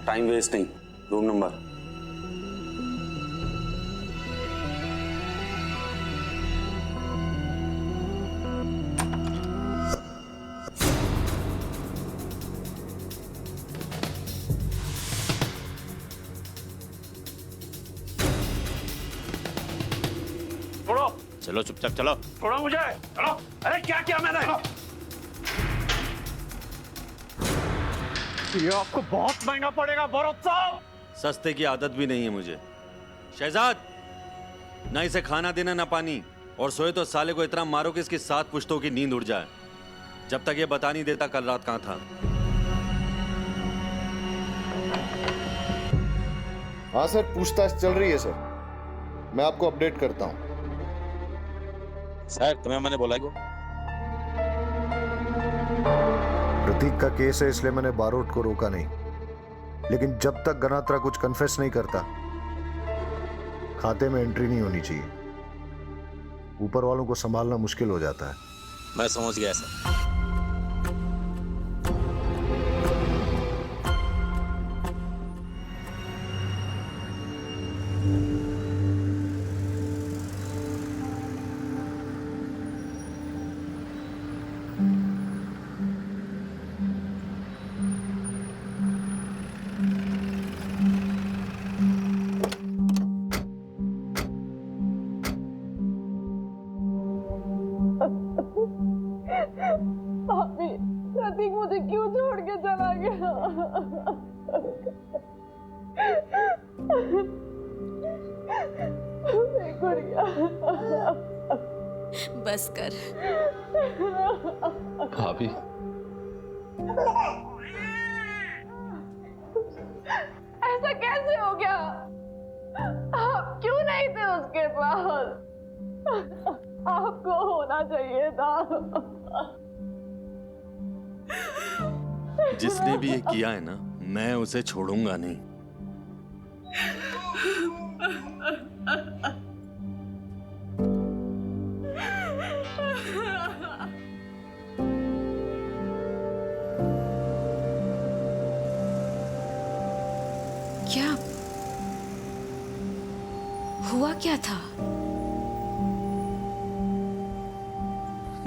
Time waste नहीं, room number. छोड़ो, चलो चुपचाप चलो। छोड़ो मुझे, चलो। अरे क्या किया मैंने? ये आपको बहुत महंगा पड़ेगा भरत साहब। सस्ते की आदत भी नहीं है मुझे। शहजाद, ना इसे खाना देना ना पानी, और सोए तो साले को इतना मारो कि इसकी 7 पुश्तों की नींद उड़ जाए। जब तक ये बता नहीं देता कल रात कहां था। हाँ सर, पूछताछ चल रही है सर, मैं आपको अपडेट करता हूँ। सर तुम्हें मैंने बोला को प्रतीक का केस है, इसलिए मैंने बारोट को रोका नहीं, लेकिन जब तक गनात्रा कुछ कन्फेस नहीं करता खाते में एंट्री नहीं होनी चाहिए। ऊपर वालों को संभालना मुश्किल हो जाता है। मैं समझ गया सर। भाभी, प्रतीक मुझे क्यों छोड़ के चला गया? मेरी गुड़िया। बस कर। भाभी ऐसा कैसे हो गया? आप क्यों नहीं थे उसके पास? आपको होना चाहिए था। जिसने भी ये किया है ना, मैं उसे छोड़ूंगा नहीं। क्या हुआ, क्या था?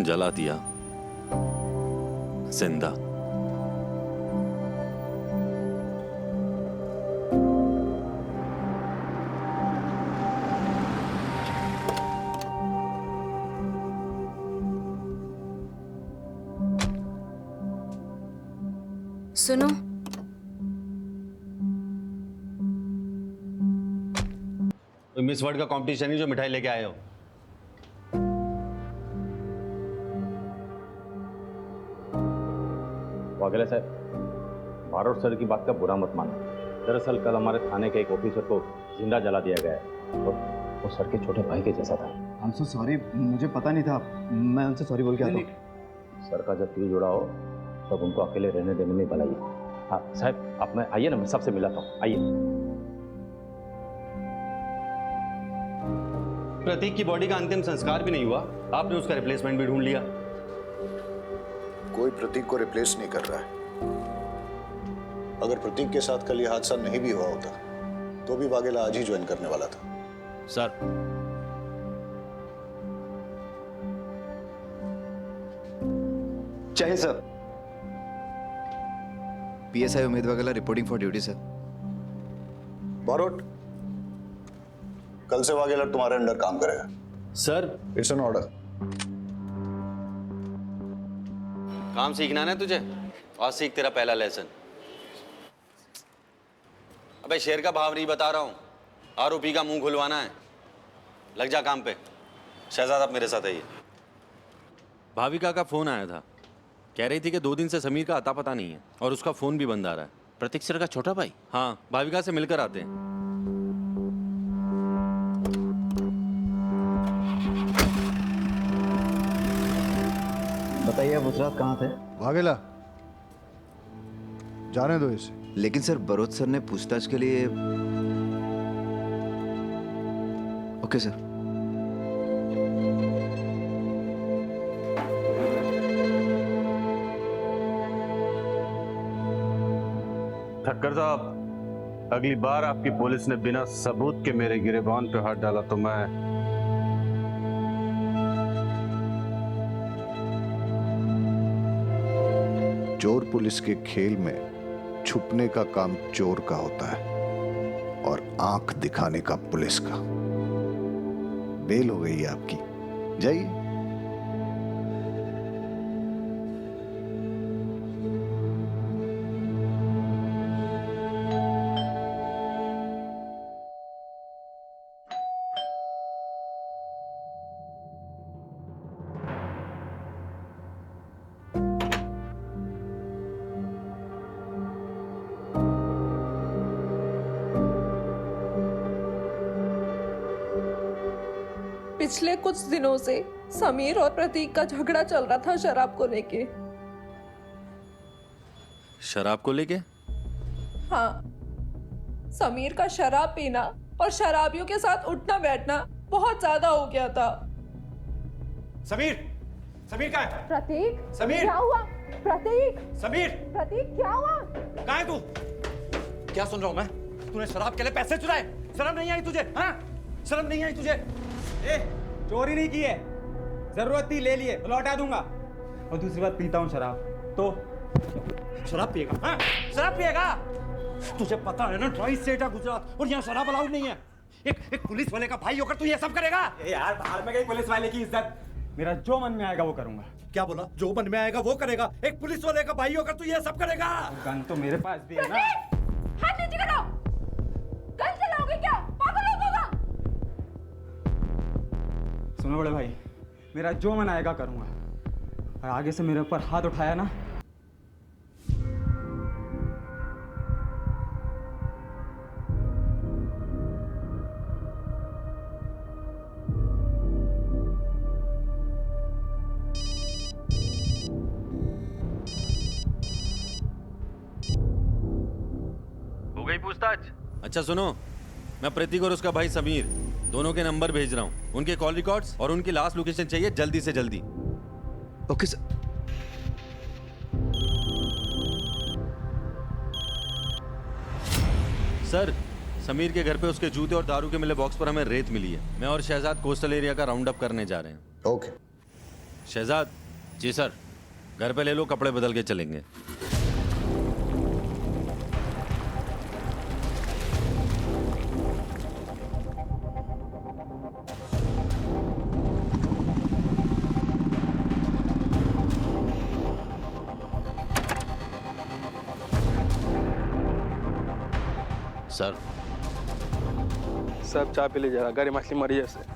जला दिया जिंदा। सुनो, मिस वर्ल्ड का कंपटीशन ही जो मिठाई लेके आए हो। वाघेला साहब, बारोट सर की बात का बुरा मत मानो। दरअसल कल हमारे थाने के एक ऑफिसर को जिंदा जला दिया गया है और वो सर के छोटे भाई के जैसा था। आई एम सो सॉरी, मुझे पता नहीं था। मैं उनसे सॉरी बोल के आता हूँ। सर का जब दिल जुड़ा हो तब उनको अकेले रहने देने में भलाई है। हाँ साहब, आप मैं आइए ना, मैं सबसे मिलाता हूँ, आइए। प्रतीक की बॉडी का अंतिम संस्कार भी नहीं हुआ, आपने उसका रिप्लेसमेंट भी ढूंढ लिया। कोई प्रतीक को रिप्लेस नहीं कर रहा है। अगर प्रतीक के साथ कल ये हादसा नहीं भी हुआ होता तो भी वाघेला आज ही ज्वाइन करने वाला था। सर, जय Hind sir. PSI Umed Vaghela reporting for duty sir. Barot, कल से वाघेला तुम्हारे अंडर काम करेगा। Sir it's an order. काम सीखना ना तुझे, और सीख तेरा पहला लेसन। अबे शेर का भाव नहीं बता रहा हूं, आरोपी का मुंह खुलवाना है। लग जा काम पे। शहजाद, आप मेरे साथ आइए। भाविका का फोन आया था, कह रही थी कि 2 दिन से समीर का अता पता नहीं है और उसका फोन भी बंद आ रहा है। प्रतीक सर का छोटा भाई? हाँ, भाविका से मिलकर आते हैं। बताइए, आप उस रात कहाँ थे? वाघेला, जाने दो इसे। लेकिन सर, बरोत सर ने पूछताछ के लिए। Okay sir. ठक्कर साहब, अगली बार आपकी पुलिस ने बिना सबूत के मेरे गिरेबान पे हाथ डाला तो मैं चोर पुलिस के खेल में छुपने का काम चोर का होता है और आंख दिखाने का पुलिस का। बेल हो गई है आपकी, जाइए। पिछले कुछ दिनों से समीर और प्रतीक का झगड़ा चल रहा था शराब को लेके। शराब को लेके? हाँ, समीर का शराब पीना और शराबियों के साथ उठना बैठना बहुत ज्यादा हो गया था। समीर, समीर कहाँ है? प्रतीक, समीर, क्या हुआ? प्रतीक, समीर, प्रतीक क्या हुआ? कहाँ है तू? क्या सुन रहा हूँ मैं? तूने शराब के लिए पैसे चुराए? शर्म नहीं आई तुझे? हाँ? शर्म नहीं आई तुझे? चोरी नहीं की है, जरूरत थी ले लिए, लौटा दूंगा। और दूसरी बात, पीता हूँ शराब तो शराब पिएगा? हाँ? शराब पिएगा? तुझे पता है ना, ट्राई स्टेट है गुजरात और यहाँ शराब अलाउड नहीं है। एक पुलिस वाले का भाई होकर तू ये सब करेगा? यार बाहर में गई पुलिस वाले की इज्जत। मेरा जो मन में आएगा वो करूंगा। क्या बोला? जो मन में आएगा वो करेगा? एक पुलिस वाले का भाई होकर तू ये सब करेगा? गन तो मेरे पास भी है ना। हाथ नीचे करो। गन चलाओगे क्या? पागल हो गया? सुनो बड़े भाई, मेरा जो मन आएगा करूंगा, और आगे से मेरे ऊपर हाथ उठाया ना, हो गई पूछताछ? अच्छा सुनो, मैं प्रतीक और उसका भाई समीर दोनों के नंबर भेज रहा हूँ। उनके कॉल रिकॉर्ड्स और उनकी लास्ट लोकेशन चाहिए जल्दी से जल्दी। Okay sir. सर, समीर के घर पे उसके जूते और दारू के मिले बॉक्स पर हमें रेत मिली है। मैं और शहजाद कोस्टल एरिया का राउंड अप करने जा रहे हैं। ओके। शहजाद। जी सर। घर पे ले लो, कपड़े बदल के चलेंगे। सर, सब चाय पी लीजिएगा, गरी मछली मरी है से।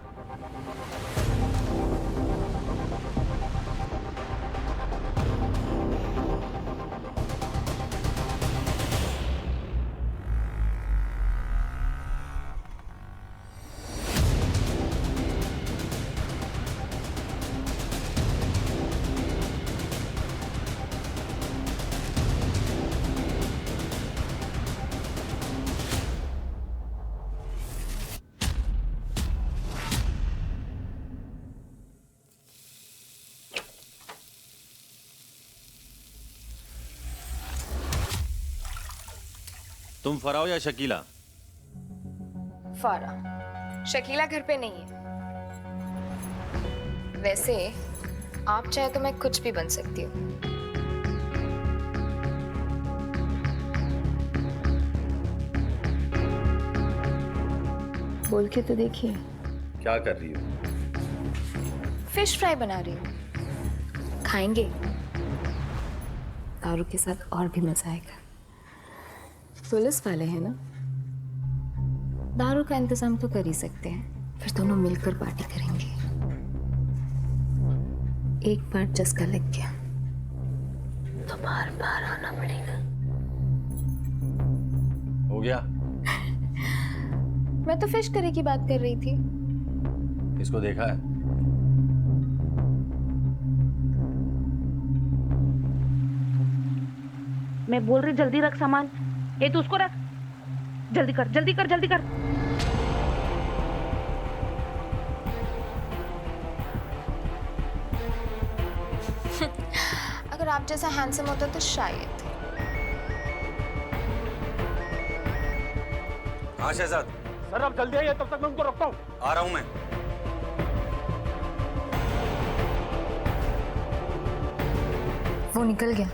तुम फराओ या शकीला? फारा। शकीला घर पे नहीं है। वैसे आप चाहे तो मैं कुछ भी बन सकती हूँ। बोल के तो देखिए। क्या कर रही हो? फिश फ्राई बना रही हूँ, खाएंगे? दारू के साथ और भी मजा आएगा। पुलिस वाले हैं ना, दारू का इंतजाम तो कर ही सकते हैं, फिर दोनों मिलकर पार्टी करेंगे। एक बार चस्का लग गया तो बार बार आना पड़ेगा। हो गया? मैं तो फिश करी की बात कर रही थी। इसको देखा है? मैं बोल रही जल्दी रख सामान। ये तू उसको रख, जल्दी कर जल्दी कर जल्दी कर। अगर आप जैसा हैंडसम होता तो शायद। हाँ शहजाद। सर अब जल्दी आइए, तब तक मैं उनको रोकता हूँ। आ रहा हूं मैं। वो निकल गया।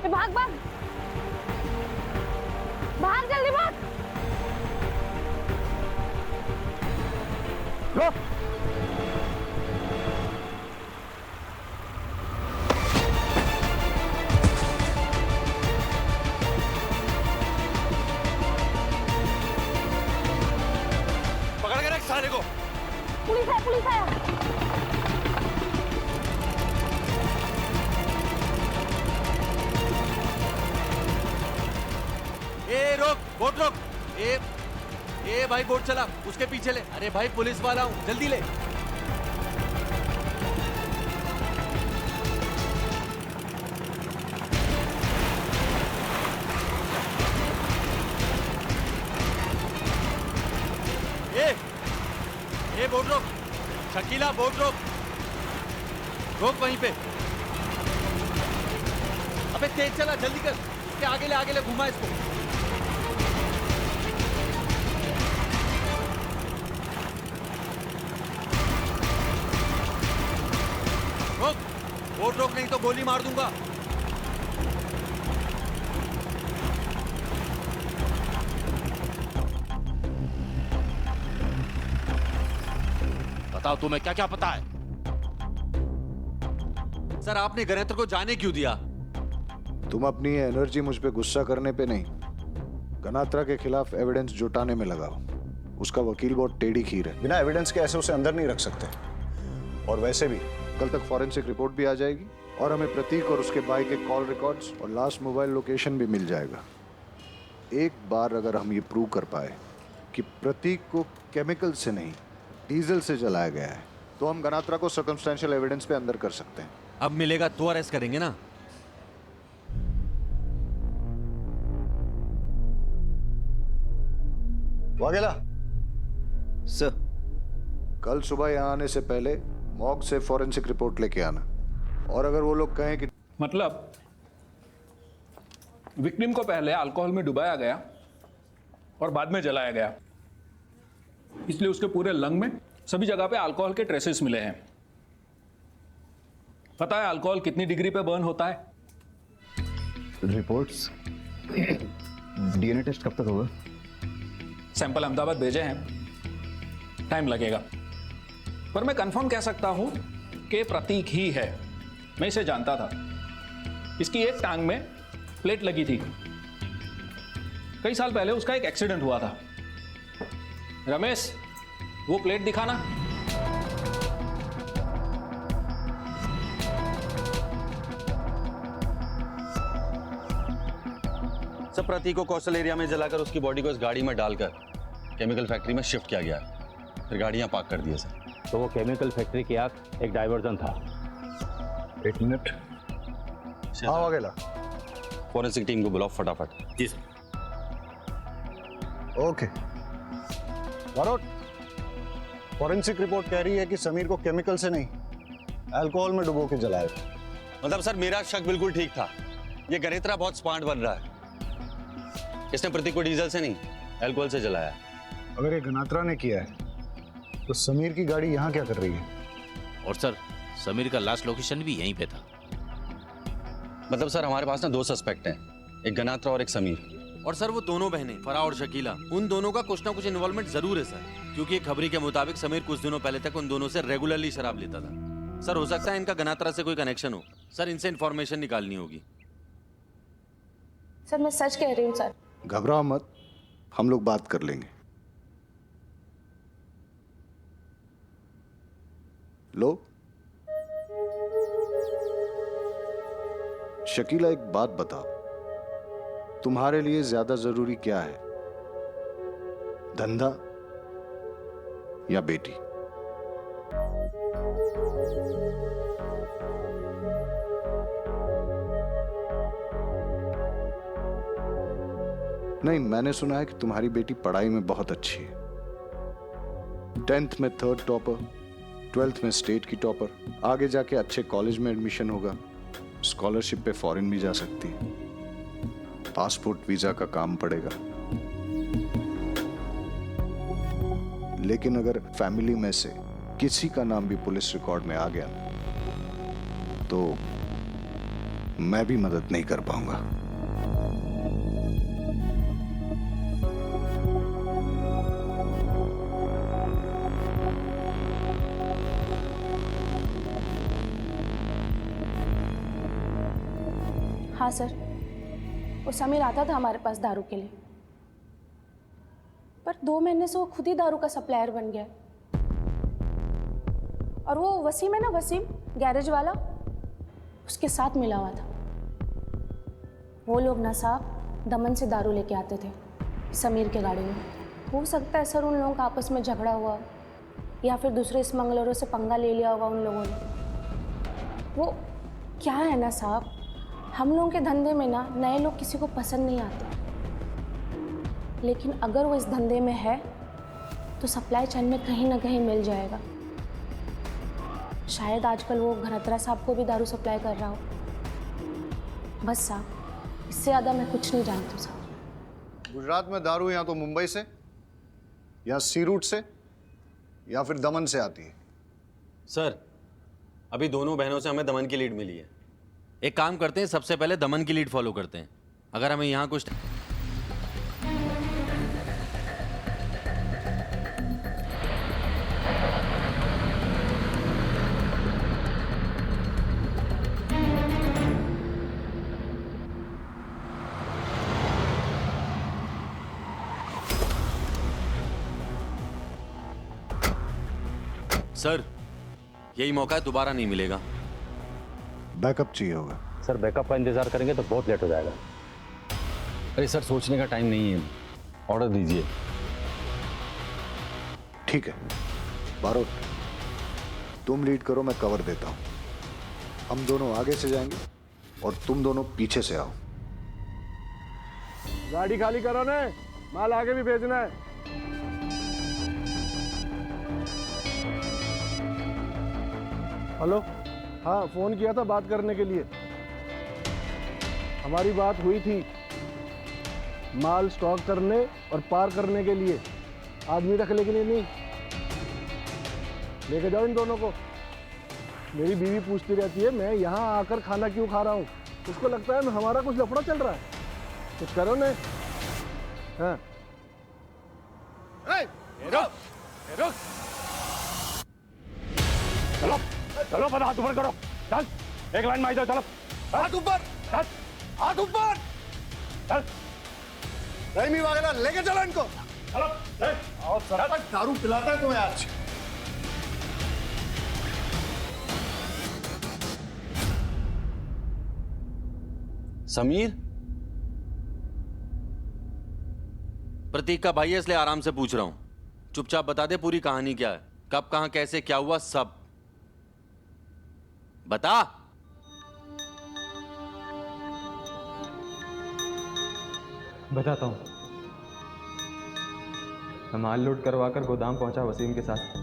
भाग भाग भाग, जल्दी भाग। पकड़ के रख साले को। पुलिस है, पुलिस है। ए रोक, बोट रोक। ए भाई बोट चला, उसके पीछे ले। अरे भाई पुलिस वाला हूं, जल्दी ले। ए बोट रोक, शकीला बोट रोक, रोक वहीं पे। अबे तेज चला, जल्दी कर। इसके आगे ले, घुमा इसको। रोक, बोट रोक, नहीं तो गोली मार दूंगा। बताओ तुम्हें क्या क्या पता है? सर आपने गणेत्र को जाने क्यों दिया? तुम अपनी ये एनर्जी मुझ पे गुस्सा करने पे नहीं, गनात्रा के खिलाफ एविडेंस जुटाने में लगाओ। उसका वकील बहुत टेढ़ी खीर है, बिना एविडेंस के ऐसे उसे अंदर नहीं रख सकते। और वैसे भी कल तक फॉरेंसिक रिपोर्ट भी आ जाएगी और हमें प्रतीक और उसके भाई के कॉल रिकॉर्ड्स और लास्ट मोबाइल लोकेशन भी मिल जाएगा। एक बार अगर हम ये प्रूव कर पाए कि प्रतीक को केमिकल से नहीं डीजल से जलाया गया है, तो हम गनात्रा को सर्कमस्टेंशियल एविडेंस पे अंदर कर सकते हैं। अब मिलेगा तो अरेस्ट करेंगे ना? वाघेला सर, कल सुबह यहाँ आने से पहले मॉर्ग से फॉरेंसिक रिपोर्ट लेके आना। और अगर वो लोग कहें कि मतलब विक्टिम को पहले अल्कोहल में डुबाया गया और बाद में जलाया गया, इसलिए उसके पूरे लंग में सभी जगह पे अल्कोहल के ट्रेसेस मिले हैं। पता है अल्कोहल कितनी डिग्री पे बर्न होता है? रिपोर्ट्स डीएनए टेस्ट कब तक होगा? सैंपल अहमदाबाद भेजे हैं, टाइम लगेगा, पर मैं कंफर्म कह सकता हूं कि प्रतीक ही है। मैं इसे जानता था। इसकी एक टांग में प्लेट लगी थी। कई साल पहले उसका एक एक्सीडेंट हुआ था। रमेश, वो प्लेट दिखाना। सब प्रतीक को कोस्टल एरिया में जलाकर उसकी बॉडी को इस गाड़ी में डालकर केमिकल फैक्ट्री में शिफ्ट किया गया, फिर गाड़ियां पार्क कर दी सर। तो वो केमिकल फैक्ट्री की आग एक डाइवर्जन था। एक मिनट। हाँ वाघेला, फॉरेंसिक टीम को बुलाओ फटाफट। जी sir. Okay Barot, forensic report कह रही है कि समीर को केमिकल से नहीं अल्कोहल में डुबो के जलाया। मतलब सर मेरा शक बिल्कुल ठीक था। ये गणेत्रा बहुत स्मार्ट बन रहा है। इसने प्रतीक को डीजल से नहीं अल्कोहल से जलाया। अगर ये गनात्रा ने किया है तो समीर की गाड़ी यहाँ क्या कर रही है? और सर समीर का लास्ट लोकेशन भी यहीं पे था। मतलब सर हमारे पास ना दो सस्पेक्ट हैं, एक गनात्रा और एक समीर। और सर वो दोनों बहनें फराह और शकीला, उन दोनों का कुछ ना कुछ इन्वॉल्वमेंट जरूर है सर, क्योंकि एक खबरी के मुताबिक समीर कुछ दिनों पहले तक उन दोनों से रेगुलरली शराब लेता था। सर हो सकता है इनका गनात्रा से कोई कनेक्शन हो। सर इनसे इंफॉर्मेशन निकालनी होगी। सर मैं सच कह रही हूँ सर। घबराओ मत, हम लोग बात कर लेंगे। लो शकीला, एक बात बताओ, तुम्हारे लिए ज्यादा जरूरी क्या है, धंधा या बेटी? नहीं, मैंने सुना है कि तुम्हारी बेटी पढ़ाई में बहुत अच्छी है। 10th में 3rd टॉपर, 12th में स्टेट की टॉपर, आगे जाके अच्छे कॉलेज में एडमिशन होगा, स्कॉलरशिप पे फॉरेन भी जा सकती है, पासपोर्ट वीजा का काम पड़ेगा। लेकिन अगर फैमिली में से किसी का नाम भी पुलिस रिकॉर्ड में आ गया तो मैं भी मदद नहीं कर पाऊंगा। हाँ सर, वो समीर आता था हमारे पास दारू के लिए, पर 2 महीने से वो खुद ही दारू का सप्लायर बन गया। और वो वसीम है ना, वसीम गैरेज वाला, उसके साथ मिला हुआ था। वो लोग ना साहब दमन से दारू लेके आते थे समीर के गाड़ी में। हो सकता है सर उन लोगों का आपस में झगड़ा हुआ, या फिर दूसरे स्मगलरों से पंगा ले लिया होगा उन लोगों ने। वो क्या है ना साहब, हम लोगों के धंधे में ना नए लोग किसी को पसंद नहीं आते, लेकिन अगर वो इस धंधे में है तो सप्लाई चेन में कहीं ना कहीं मिल जाएगा। शायद आजकल वो घरतरा साहब को भी दारू सप्लाई कर रहा हो। बस साहब, इससे ज़्यादा मैं कुछ नहीं जानती साहब। गुजरात में दारू या तो मुंबई से या सी रूट से या फिर दमन से आती है। सर, अभी दोनों बहनों से हमें दमन की लीड मिली है। एक काम करते हैं, सबसे पहले दमन की लीड फॉलो करते हैं। अगर हमें यहाँ कुछ सर, यही मौका है, दोबारा नहीं मिलेगा। बैकअप चाहिए होगा। सर बैकअप का इंतजार करेंगे तो बहुत लेट हो जाएगा। अरे सर, सोचने का टाइम नहीं है, ऑर्डर दीजिए। ठीक है बारोट, तुम लीड करो, मैं कवर देता हूं। हम दोनों आगे से जाएंगे और तुम दोनों पीछे से आओ। गाड़ी खाली करो ने, माल आगे भी भेजना है। हेलो, हाँ फोन किया था बात करने के लिए। हमारी बात हुई थी माल स्टॉक करने और पार करने के लिए, आदमी रखने के लिए नहीं। लेके जाओ इन दोनों को। मेरी बीवी पूछती रहती है मैं यहाँ आकर खाना क्यों खा रहा हूँ, उसको लगता है हमारा कुछ लफड़ा चल रहा है। कुछ करो ने। हाँ रुक। चलो चलो, बना हाथ ऊपर करो। चल, एक लाइन में आ जाओ। चलो, हाथ ऊपर, चल, हाथ ऊपर, चल। रहीमी वगैरह लेके चलो इनको। चलो, और सर दारू पिलाता है तुम्हें आज। समीर, प्रतीक का भाई है इसलिए आराम से पूछ रहा हूं। चुपचाप बता दे पूरी कहानी क्या है, कब कहां कैसे क्या हुआ, सब बता। बताता हूँ। मैं माल लोड करवाकर गोदाम पहुंचा वसीम के साथ।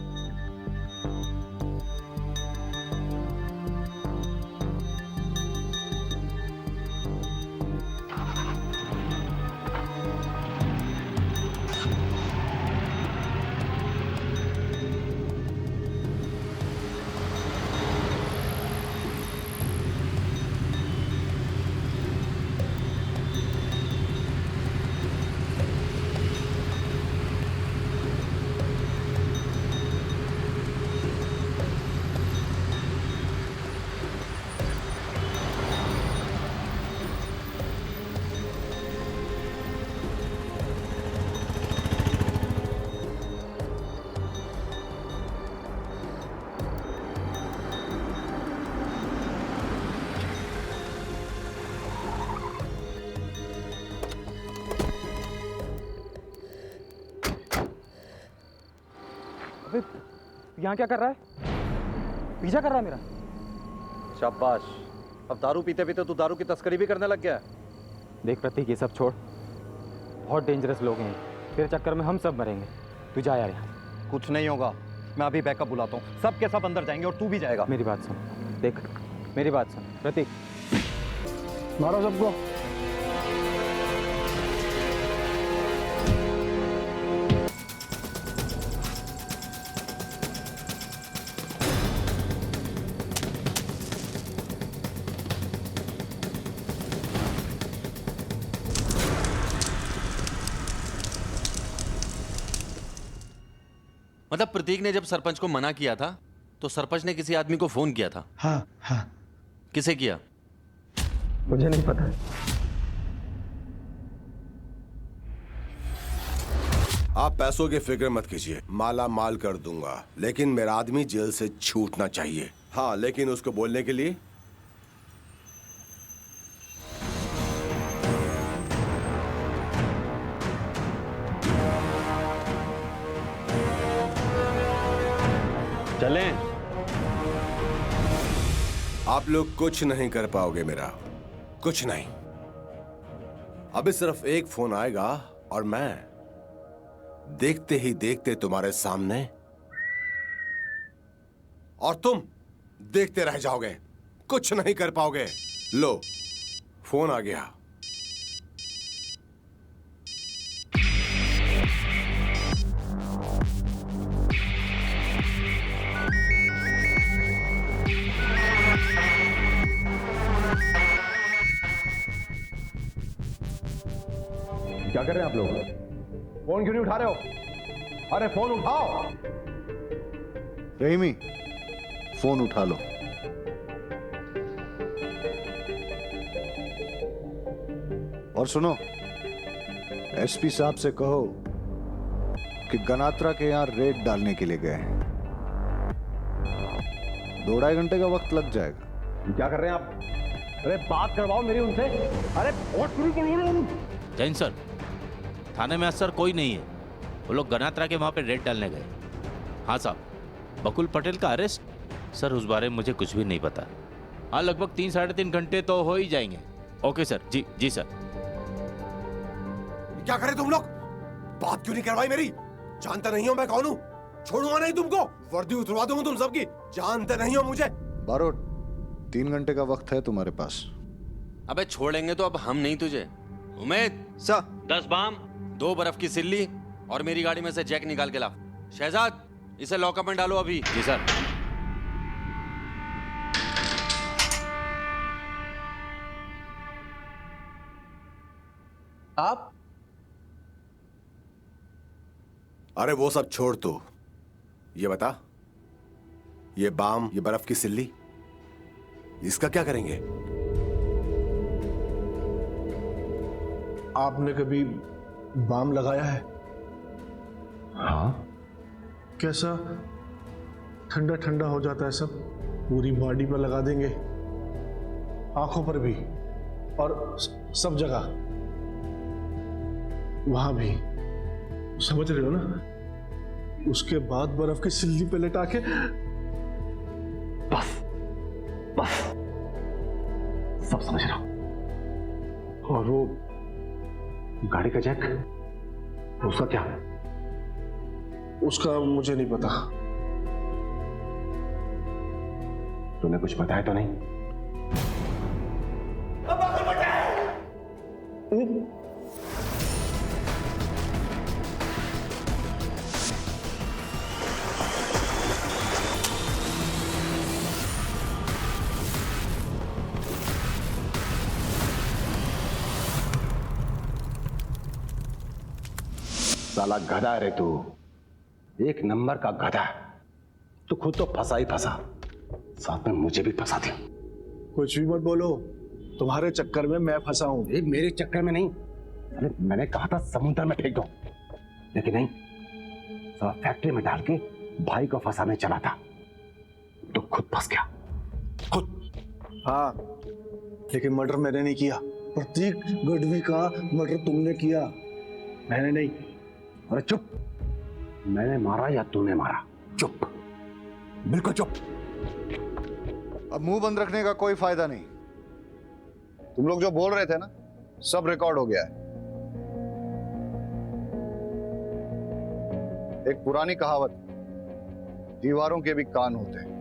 यहाँ क्या कर रहा है? पीछा कर रहा है मेरा। शाबाश, अब दारू पीते पीते तू दारू की तस्करी भी करने लग गया। देख प्रतीक, ये सब छोड़, बहुत डेंजरस लोग हैं, तेरे चक्कर में हम सब मरेंगे। तू जा यार यहाँ। कुछ नहीं होगा, मैं अभी बैकअप बुलाता हूँ। सब के सब अंदर जाएंगे और तू भी जाएगा। मेरी बात सुन, देख मेरी बात सुन प्रतीक, मारो सबको। मतलब प्रतीक ने जब सरपंच को मना किया था तो सरपंच ने किसी आदमी को फोन किया था? हाँ हाँ। किसे किया? मुझे नहीं पता। आप पैसों की फिक्र मत कीजिए, माला माल कर दूंगा, लेकिन मेरा आदमी जेल से छूटना चाहिए। हाँ, लेकिन उसको बोलने के लिए चलें। आप लोग कुछ नहीं कर पाओगे मेरा, कुछ नहीं। अभी सिर्फ एक फोन आएगा और मैं देखते ही देखते तुम्हारे सामने, और तुम देखते रह जाओगे, कुछ नहीं कर पाओगे। लो, फोन आ गया। क्या कर रहे हैं आप लोग? फोन क्यों नहीं उठा रहे हो? अरे फोन उठाओ। रहीमी, फोन उठा लो। और सुनो, एसपी साहब से कहो कि गनात्रा के यहां रेड डालने के लिए गए हैं। 2-2.5 घंटे का वक्त लग जाएगा। क्या कर रहे हैं आप? अरे बात करवाओ मेरी उनसे। अरे जैन सर, थाने में असर कोई नहीं है। वो लोग गनात्रा के वहां पे रेड डालने गए। हाँ साहब, बकुल पटेल का अरेस्ट? सर उस बारे में मुझे कुछ भी नहीं पता। हाँ, लगभग 3-3.5 घंटे तो हो ही जाएंगे। Okay sir. जी जी सर। क्या करे तुम लोग? बात क्यों नहीं करवाई मेरी? जानते नहीं हो मैं कौन हूँ? छोड़ूंगा नहीं तुमको, वर्दी उतरवा दूंगा तुम सबकी। जानते नहीं हो मुझे। बारोट, 3 घंटे का वक्त है तुम्हारे पास। अबे छोड़ेंगे तो अब हम नहीं तुझे। उमेद सर, 10 बाम, 2 बर्फ की सिल्ली और मेरी गाड़ी में से जैक निकाल के ला। शहजाद, इसे लॉकअप में डालो अभी। जी सर। आप? अरे वो सब छोड़, तू ये बता, ये बाम, ये बर्फ की सिल्ली, इसका क्या करेंगे? आपने कभी बाम लगाया है? हाँ। कैसा ठंडा ठंडा हो जाता है सब? पूरी बॉडी पर लगा देंगे, आंखों पर भी, और सब जगह, वहां भी। समझ रहे हो ना? उसके बाद बर्फ की सिल्ली पे लटा के बस बस सब समझ रहा हूं। और वो गाड़ी का जैक, उसका क्या? उसका मुझे नहीं पता। तूने कुछ बताया तो नहीं? साला गधा है रे तू, एक नंबर का गधा। तू खुद तो फंसा ही फंसा, साथ में मुझे भी फंसा दिया। कुछ भी मत बोलो, तुम्हारे चक्कर में मैं फंसा हूं। मेरे चक्कर में नहीं। अरे मैंने कहा था समुद्र में फेंक दो, लेकिन नहीं, साला फैक्ट्री में डाल के भाई को फंसाने चला था, तो खुद फंस गया, खुद। हाँ, लेकिन मर्डर मैंने नहीं किया। प्रतीक गढ़वी का मर्डर तुमने किया, मैंने नहीं। अरे चुप, मैंने मारा या तूने मारा? चुप, बिल्कुल चुप। अब मुंह बंद रखने का कोई फायदा नहीं। तुम लोग जो बोल रहे थे ना, सब रिकॉर्ड हो गया है। एक पुरानी कहावत, दीवारों के भी कान होते हैं।